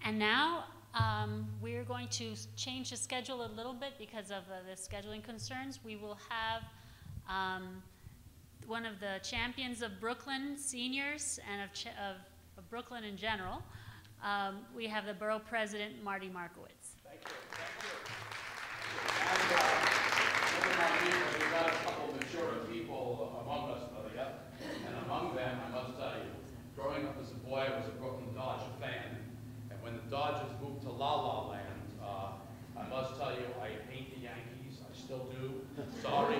And now we're going to change the schedule a little bit because of the scheduling concerns. We will have one of the champions of Brooklyn seniors and of Brooklyn in general. We have the Borough President Marty Markowitz. Thank you. Thank you. And we've got a couple of mature people among us, Maria. And among them, I must tell you, growing up as a boy, I was a Brooklyn Dodger fan. And when the Dodgers moved to La La Land, I must tell you, I hate the Yankees. I still do. Sorry.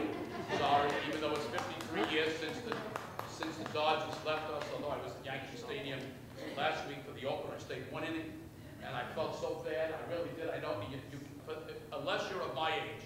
Even though it's 53 years since the Dodgers left us, although I was at Yankee Stadium last week for the opener, I stayed 1 inning, and I felt so bad. I really did. I know but unless you're of my age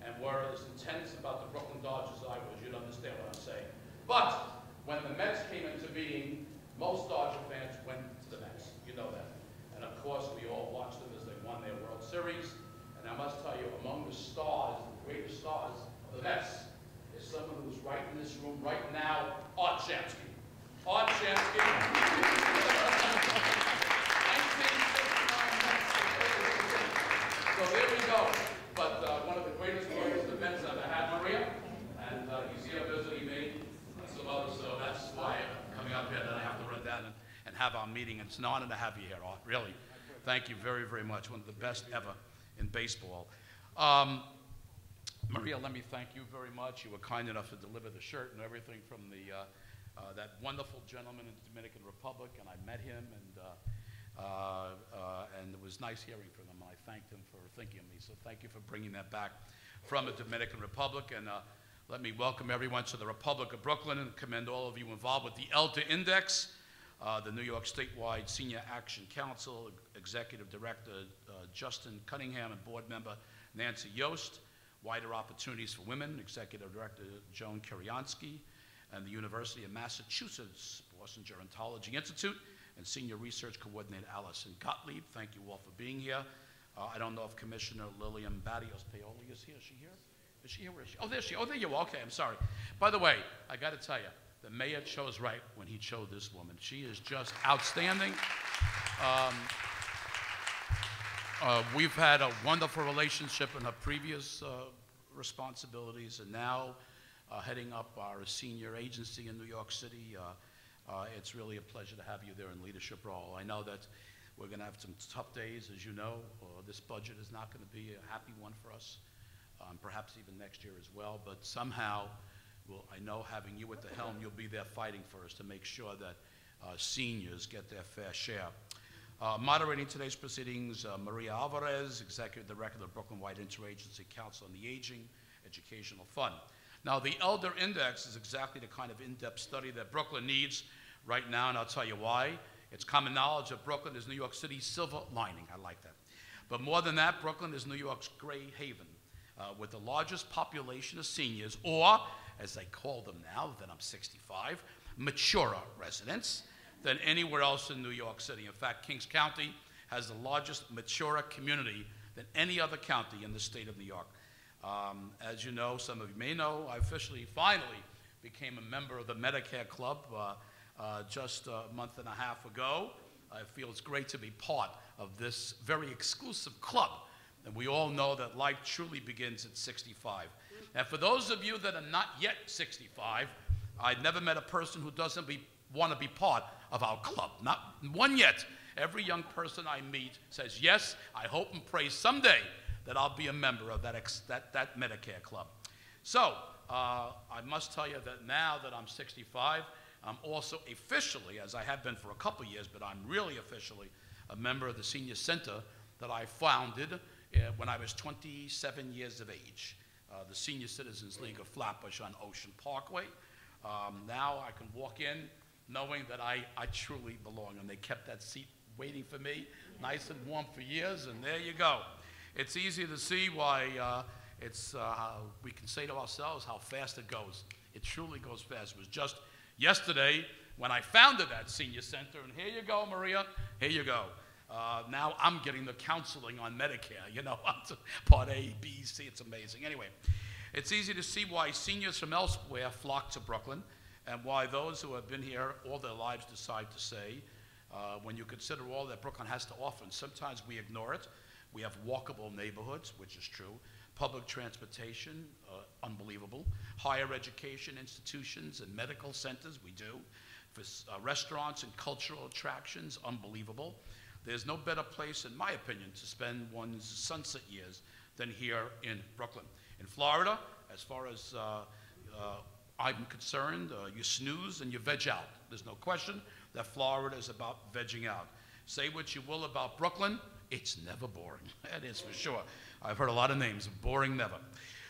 and were as intense about the Brooklyn Dodgers as I was, you'd understand what I'm saying. But when the Mets came into being, most Dodger fans went to the Mets. You know that. And of course, we all watched them as they won their World Series. And I must tell you, among the stars, the greatest stars of the Mets, is someone who's right in this room right now, Art Shamsky. Art Shamsky. 1969 Mets. So there we go. But one of the greatest players the Mets ever had, Maria. And he's here visiting me and some others. So that's why I'm coming up here. Then I have to run down and have our meeting. And it's an honor to have you here, Art. Really. Thank you very, very much. One of the best ever in baseball. Maria, let me thank you very much. You were kind enough to deliver the shirt and everything from that wonderful gentleman in the Dominican Republic, and I met him, and it was nice hearing from him, and I thanked him for thinking of me. So thank you for bringing that back from the Dominican Republic, and let me welcome everyone to the Republic of Brooklyn and commend all of you involved with the Elder Index, the New York Statewide Senior Action Council, Executive Director Justin Cunningham, and Board Member Nancy Yost, Wider Opportunities for Women, Executive Director Joan Kiriansky, and the University of Massachusetts Boston Gerontology Institute, and Senior Research Coordinator Allison Gottlieb. Thank you all for being here. I don't know if Commissioner Lillian Barrios Paoli is here. Is she here? Is she here? Where is she? Oh, there she is. Oh, there you are. Okay, I'm sorry. By the way, I got to tell you, the mayor chose right when he chose this woman. She is just outstanding. We've had a wonderful relationship in her previous responsibilities, and now heading up our senior agency in New York City. It's really a pleasure to have you there in leadership role. I know that we're going to have some tough days, as you know. This budget is not going to be a happy one for us, perhaps even next year as well, but somehow, I know having you at the helm, you'll be there fighting for us to make sure that seniors get their fair share. Moderating today's proceedings, Maria Alvarez, Executive Director of the Brooklyn-wide Interagency Council on the Aging Educational Fund. Now, the Elder Index is exactly the kind of in-depth study that Brooklyn needs right now, and I'll tell you why. It's common knowledge that Brooklyn is New York City's silver lining. I like that. But more than that, Brooklyn is New York's gray haven, with the largest population of seniors, or, as they call them now that I'm 65, mature residents, than anywhere else in New York City. In fact, Kings County has the largest mature community than any other county in the state of New York. As you know, some of you may know, I finally became a member of the Medicare Club just a month and a half ago. I feel it's great to be part of this very exclusive club. And we all know that life truly begins at 65. And for those of you that are not yet 65, I've never met a person who doesn't want to be part of our club. Not one yet. Every young person I meet says, yes, I hope and pray someday that I'll be a member of that Medicare club. So I must tell you that now that I'm 65, I'm also officially, as I have been for a couple years, but I'm really officially a member of the Senior Center that I founded when I was 27 years of age, the Senior Citizens League of Flatbush on Ocean Parkway. Now I can walk in knowing that I truly belong, and they kept that seat waiting for me, nice and warm for years, and there you go. It's easy to see why we can say to ourselves how fast it goes. It truly goes fast. It was just yesterday when I founded that senior center, and here you go, Maria, here you go. Now I'm getting the counseling on Medicare, you know, Part A, B, C, it's amazing. Anyway, it's easy to see why seniors from elsewhere flock to Brooklyn, and why those who have been here all their lives decide to stay. when you consider all that Brooklyn has to offer. And sometimes we ignore it. We have walkable neighborhoods, which is true. Public transportation, unbelievable. Higher education institutions and medical centers, we do. For restaurants and cultural attractions, unbelievable. There's no better place, in my opinion, to spend one's sunset years than here in Brooklyn. In Florida, as far as I'm concerned, you snooze and you veg out. There's no question that Florida is about vegging out. Say what you will about Brooklyn, it's never boring. That is for sure. I've heard a lot of names, boring never.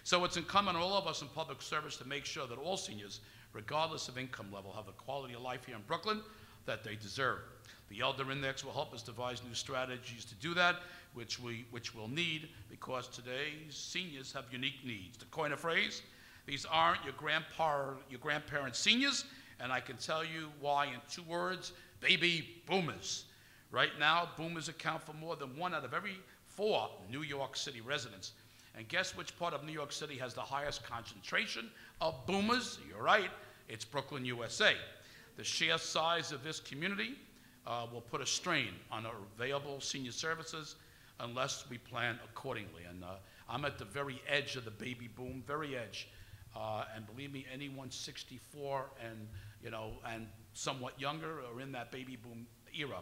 So it's incumbent on all of us in public service to make sure that all seniors, regardless of income level, have the quality of life here in Brooklyn that they deserve. The Elder Index will help us devise new strategies to do that, which we'll need, because today's seniors have unique needs. To coin a phrase, these aren't your grandparents' seniors, and I can tell you why in 2 words: baby boomers. Right now, boomers account for more than 1 out of every 4 New York City residents. And guess which part of New York City has the highest concentration of boomers? You're right, it's Brooklyn, USA. The sheer size of this community will put a strain on our available senior services unless we plan accordingly. And I'm at the very edge of the baby boom, very edge. And believe me, anyone 64 and somewhat younger are in that baby boom era.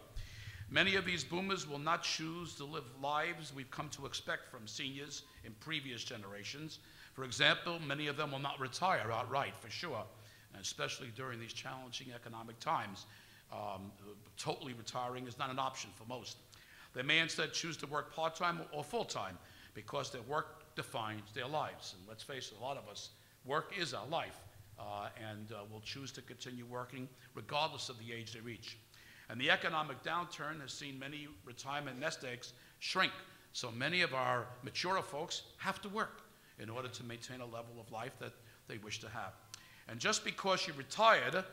Many of these boomers will not choose to live lives we've come to expect from seniors in previous generations. For example, many of them will not retire outright, for sure, and especially during these challenging economic times. Totally retiring is not an option for most. They may instead choose to work part-time or full-time because their work defines their lives. And let's face it, a lot of us, work is our life, and we'll choose to continue working regardless of the age they reach. And the economic downturn has seen many retirement nest eggs shrink. So many of our mature folks have to work in order to maintain a level of life that they wish to have. And just because you're retired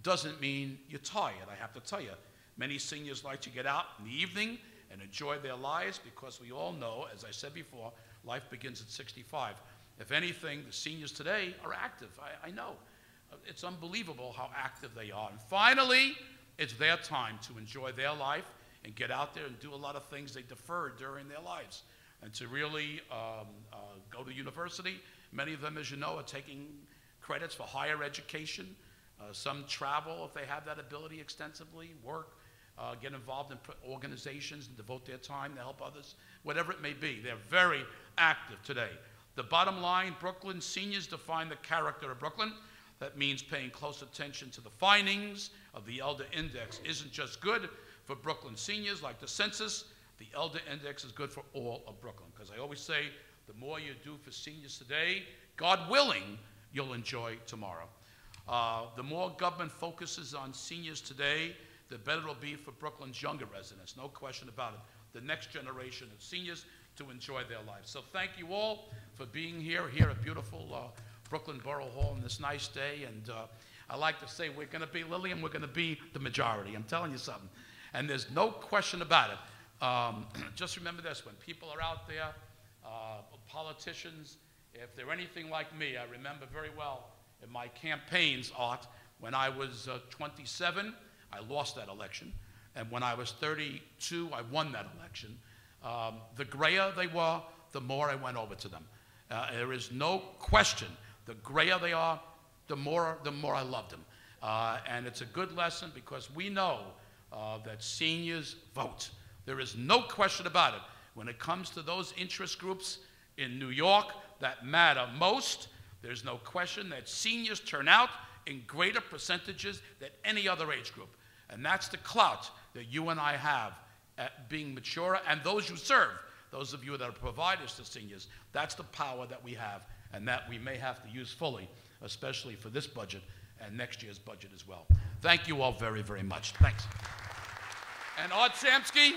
doesn't mean you're tired, I have to tell you. Many seniors like to get out in the evening and enjoy their lives, because we all know, as I said before, life begins at 65. If anything, the seniors today are active. I know. It's unbelievable how active they are. And finally, it's their time to enjoy their life and get out there and do a lot of things they deferred during their lives, and to really go to university. Many of them, as you know, are taking credits for higher education. Some travel if they have that ability extensively, work, get involved in organizations and devote their time to help others, whatever it may be. They're very active today. The bottom line, Brooklyn seniors define the character of Brooklyn. That means paying close attention to the findings of the Elder Index isn't just good for Brooklyn seniors like the census. The Elder Index is good for all of Brooklyn, because I always say the more you do for seniors today, God willing, you'll enjoy tomorrow. The more government focuses on seniors today, the better it'll be for Brooklyn's younger residents, no question about it. The next generation of seniors to enjoy their lives. So thank you all for being here at beautiful Brooklyn Borough Hall on this nice day. And I like to say we're going to be, Lillian, we're going to be the majority. I'm telling you something. And there's no question about it. Just remember this, when people are out there, politicians, if they're anything like me, I remember very well in my campaigns, Art, when I was 27, I lost that election. And when I was 32, I won that election. The grayer they were, the more I went over to them. There is no question. The grayer they are, the more I loved them. And it's a good lesson, because we know that seniors vote. There is no question about it. When it comes to those interest groups in New York that matter most, there's no question that seniors turn out in greater percentages than any other age group. And that's the clout that you and I have at being mature, and those you serve, those of you that are providers to seniors. That's the power that we have, and that we may have to use fully, especially for this budget and next year's budget as well. Thank you all very, very much. Thanks. And Art Samsky.